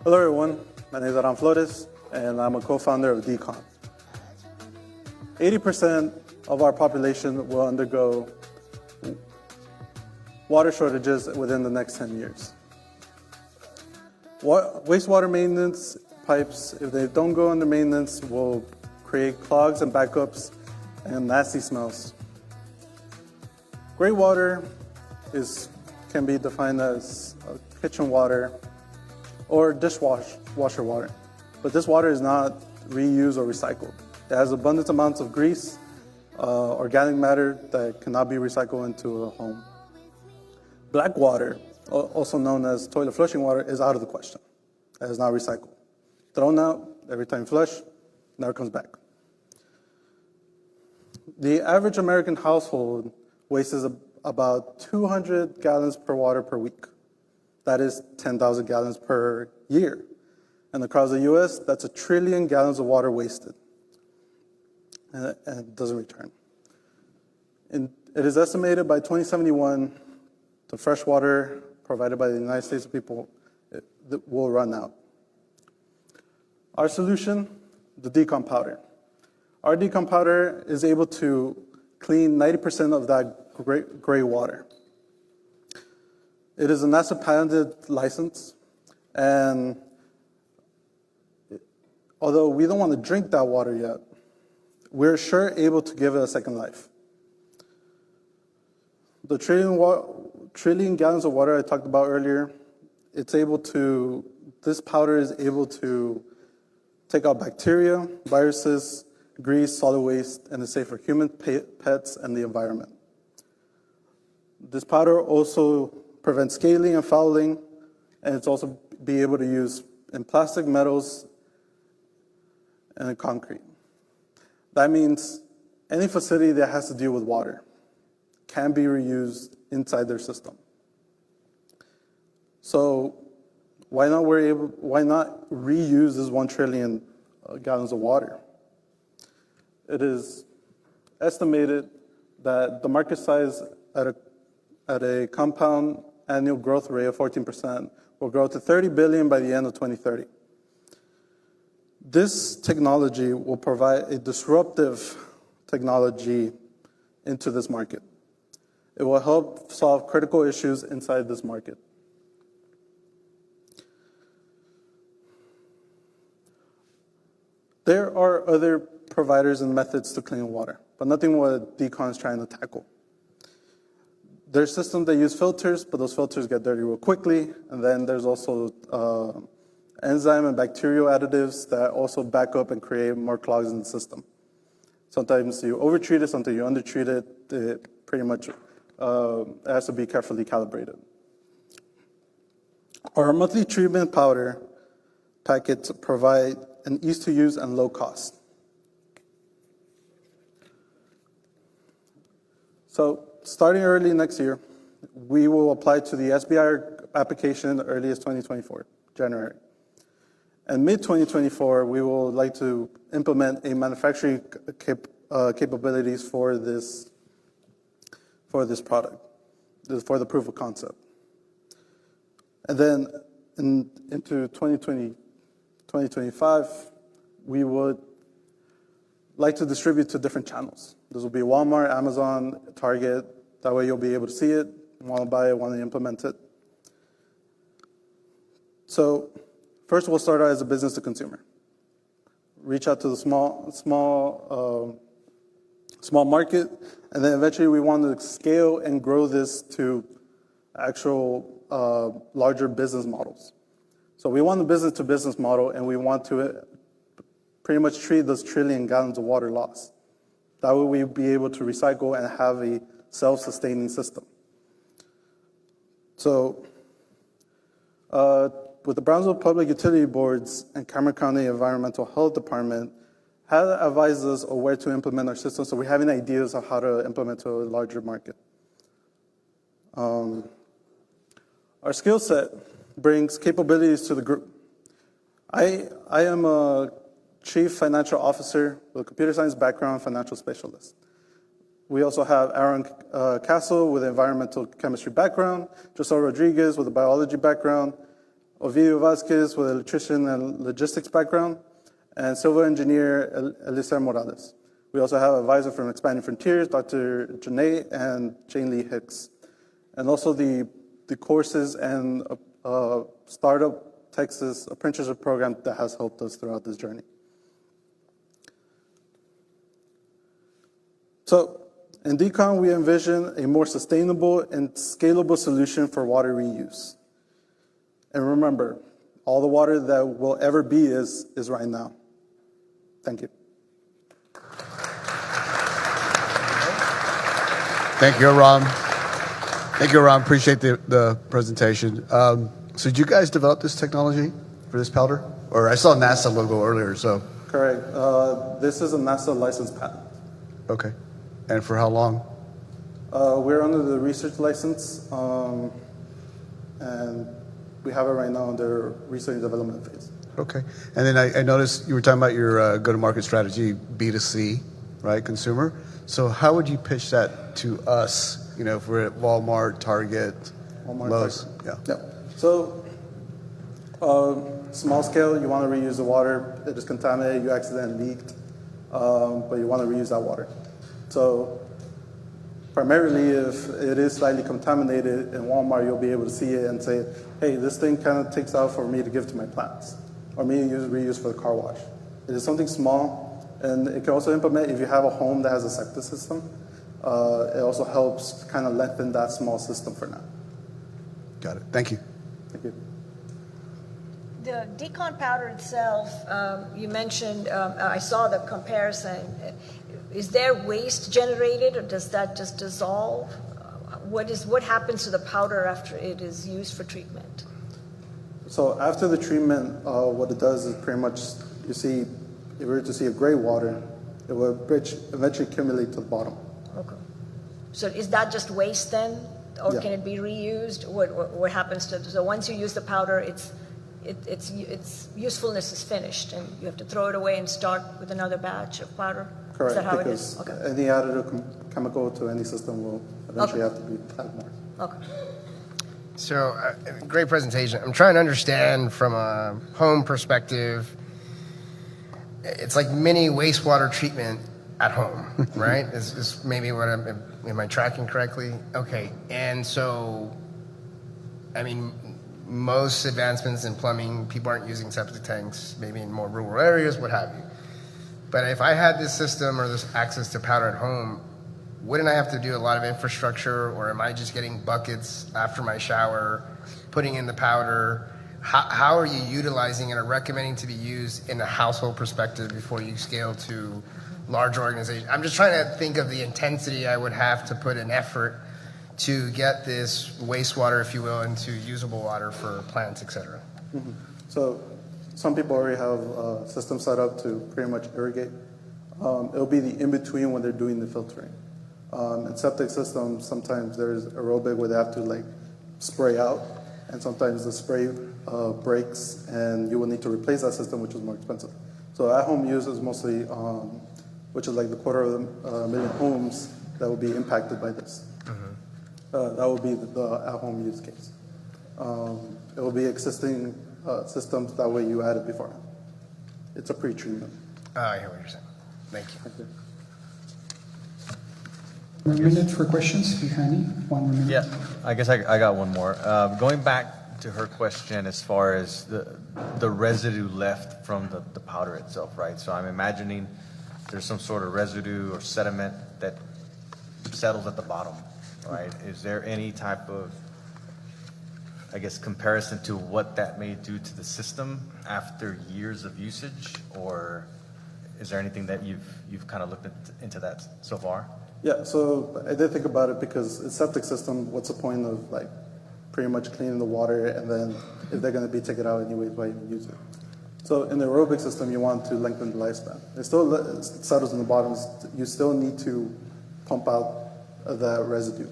Hello everyone, my name is Aram Flores and I'm a co-founder of DeCON. 80% of our population will undergo water shortages within the next 10 years. Wastewater maintenance pipes, if they don't go under maintenance, will create clogs and backups and nasty smells. Gray water can be defined as kitchen water or dishwasher water. But this water is not reused or recycled. It has abundant amounts of grease, organic matter that cannot be recycled into a home. Black water, also known as toilet flushing water, is out of the question. It is not recycled. Thrown out every time you flush, never comes back. The average American household wastes about 200 gallons per water per week. That is 10,000 gallons per year. And across the US, that's 1 trillion gallons of water wasted. And it doesn't return. And it is estimated by 2071, the fresh water provided by the United States people will run out. Our solution, the DeCON powder. Our DeCON powder is able to clean 90% of that gray water. It is a NASA patented license, and although we don't want to drink that water yet, we're sure able to give it a second life. The trillion gallons of water I talked about earlier, this powder is able to take out bacteria, viruses, grease, solid waste, and is safe for human, pets, and the environment. This powder also prevents scaling and fouling, and it's also be able to use in plastic, metals, and in concrete. That means any facility that has to deal with water can be reused inside their system. So why not reuse this 1 trillion gallons of water? It is estimated that the market size at a compound annual growth rate of 14% will grow to 30 billion by the end of 2030. This technology will provide a disruptive technology into this market. It will help solve critical issues inside this market. There are other providers and methods to clean water, but nothing what DeCON is trying to tackle. There's systems that use filters, but those filters get dirty real quickly. And then there's also enzyme and bacterial additives that also back up and create more clogs in the system. Sometimes you overtreat it, sometimes you undertreat it. It pretty much has to be carefully calibrated. Our monthly treatment powder packets provide an ease to use and low cost. So starting early next year, we will apply to the SBIR application early as 2024, January. And mid-2024, we will like to implement a manufacturing capabilities for this product, for the proof of concept. And then into 2025, we would like to distribute to different channels. This will be Walmart, Amazon, Target. That way you'll be able to see it, want to buy it, want to implement it. So first we'll start out as a business to consumer. Reach out to the small market, and then eventually we want to scale and grow this to actual larger business models. So we want a business to business model, and we want to pretty much treat those trillion gallons of water loss. That way we'll be able to recycle and have a self-sustaining system. So with the Brownsville Public Utility Boards and Cameron County Environmental Health Department have advised us on where to implement our system, so we're having ideas of how to implement to a larger market. Our skill set brings capabilities to the group. I am a Chief Financial Officer with a computer science background, financial specialist. We also have Aaron Castle with an environmental chemistry background, Josel Rodriguez with a biology background, Ovidio Vasquez with electrician and logistics background, and civil engineer Elisa Morales. We also have advisor from Expanding Frontiers, Dr. Janae and Jane Lee Hicks. And also the courses and StartUp Texas apprenticeship program that has helped us throughout this journey. So in DeCON, we envision a more sustainable and scalable solution for water reuse. And remember, all the water that will ever be is right now. Thank you. Thank you, Aram. Thank you, Aram. Appreciate the presentation. So did you guys develop this technology for this powder? Or I saw NASA logo earlier, so. Correct. This is a NASA licensed patent. Okay. And for how long? We're under the research license, and we have it right now under research and development phase. Okay. And then I noticed you were talking about your go-to-market strategy, B2C, right, consumer. So how would you pitch that to us, if we're at Walmart, Target, Lowe's? Target. Yeah. So small scale, you want to reuse the water. It is contaminated, you accidentally leaked, but you want to reuse that water. So primarily, if it is slightly contaminated in Walmart, you'll be able to see it and say, hey, this thing kind of takes out for me to give to my plants, or me to reuse for the car wash. It is something small, and it can also implement if you have a home that has a septic system. It also helps kind of lengthen that small system for now. Got it. Thank you. Thank you. The DeCON powder itself, you mentioned, I saw the comparison. Is there waste generated, or does that just dissolve? What happens to the powder after it is used for treatment? So after the treatment, what it does is pretty much, if we were to see a gray water, it will eventually accumulate to the bottom. Okay. So is that just waste then, or Yeah. can it be reused? What happens to? So once you use the powder, its usefulness is finished, and you have to throw it away and start with another batch of powder. Correct. Is that how because it is? Okay. any additive chemical to any system will eventually have to be added more. Okay. So, great presentation. I'm trying to understand from a home perspective. It's like mini wastewater treatment at home, right? is maybe what am I tracking correctly? Okay. And so, I mean, most advancements in plumbing, people aren't using septic tanks, maybe in more rural areas, what have you. But if I had this system or this access to powder at home, wouldn't I have to do a lot of infrastructure, or am I just getting buckets after my shower, putting in the powder? How are you utilizing it or recommending to be used in a household perspective before you scale to large organizations? I'm just trying to think of the intensity I would have to put in effort to get this wastewater, if you will, into usable water for plants, et cetera. Mm-hmm. So some people already have a system set up to pretty much irrigate. It'll be the in-between when they're doing the filtering. In septic systems, sometimes there's aerobic where they have to spray out, and sometimes the spray breaks and you will need to replace that system, which is more expensive. So at-home use is mostly, which is like the 250,000 homes that will be impacted by this. That will be the at-home use case. It will be existing systems, that way you add it beforehand. It's a pre-treatment. I hear what you're saying. Thank you. Okay. 1 minute for questions, if you have any. 1 more minute. Yeah, I guess I got one more. Going back to her question as far as the residue left from the powder itself, right? So I'm imagining there's some sort of residue or sediment that settles at the bottom, right? Is there any type of, I guess, comparison to what that may do to the system after years of usage, or is there anything that you've kind of looked into that so far? Yeah, so I did think about it because it's septic system. What's the point of pretty much cleaning the water, and then if they're going to be taken out anyways, why even use it? So in the aerobic system, you want to lengthen the lifespan. It still settles in the bottoms. You still need to pump out that residue.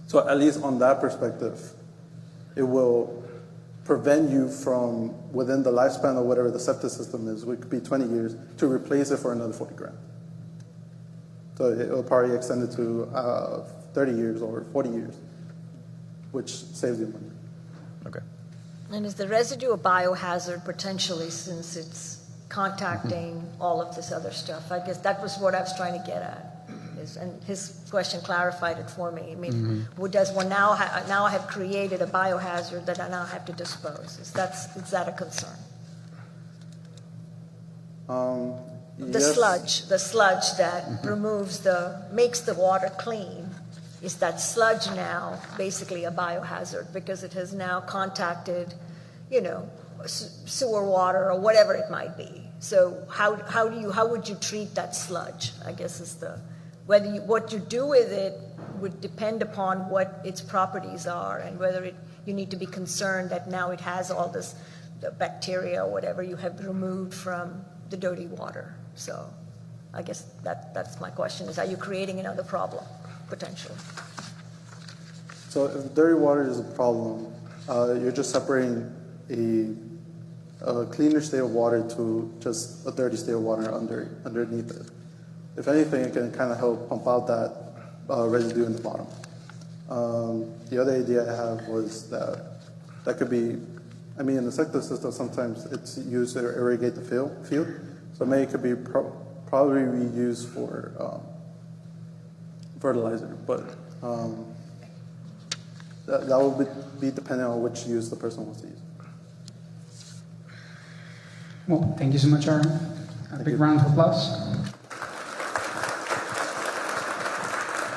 So at least on that perspective, it will prevent you from, within the lifespan of whatever the septic system is, which could be 20 years, to replace it for another 40 grand. So it will probably extend it to 30 years or 40 years, which saves you money. Okay. And is the residue a biohazard potentially, since it's contacting all of this other stuff? I guess that was what I was trying to get at. And his question clarified it for me. I mean, does one now I have created a biohazard that I now have to dispose? Is that a concern? The sludge that makes the water clean, is that sludge now basically a biohazard because it has now contacted, sewer water or whatever it might be? So how would you treat that sludge? I guess is what you do with it would depend upon what its properties are and whether you need to be concerned that now it has all this the bacteria or whatever you have removed from the dirty water. So I guess that's my question, is are you creating another problem, potentially? So if dirty water is a problem, you're just separating a cleaner state of water to just a dirty state of water underneath it. If anything, it can kind of help pump out that residue in the bottom. The other idea I have was that could be, in the septic system, sometimes it's used to irrigate the field. So maybe it could be probably reused for fertilizer, but that will be dependent on which use the person wants to use. Well, thank you so much, Aram. A big round of applause.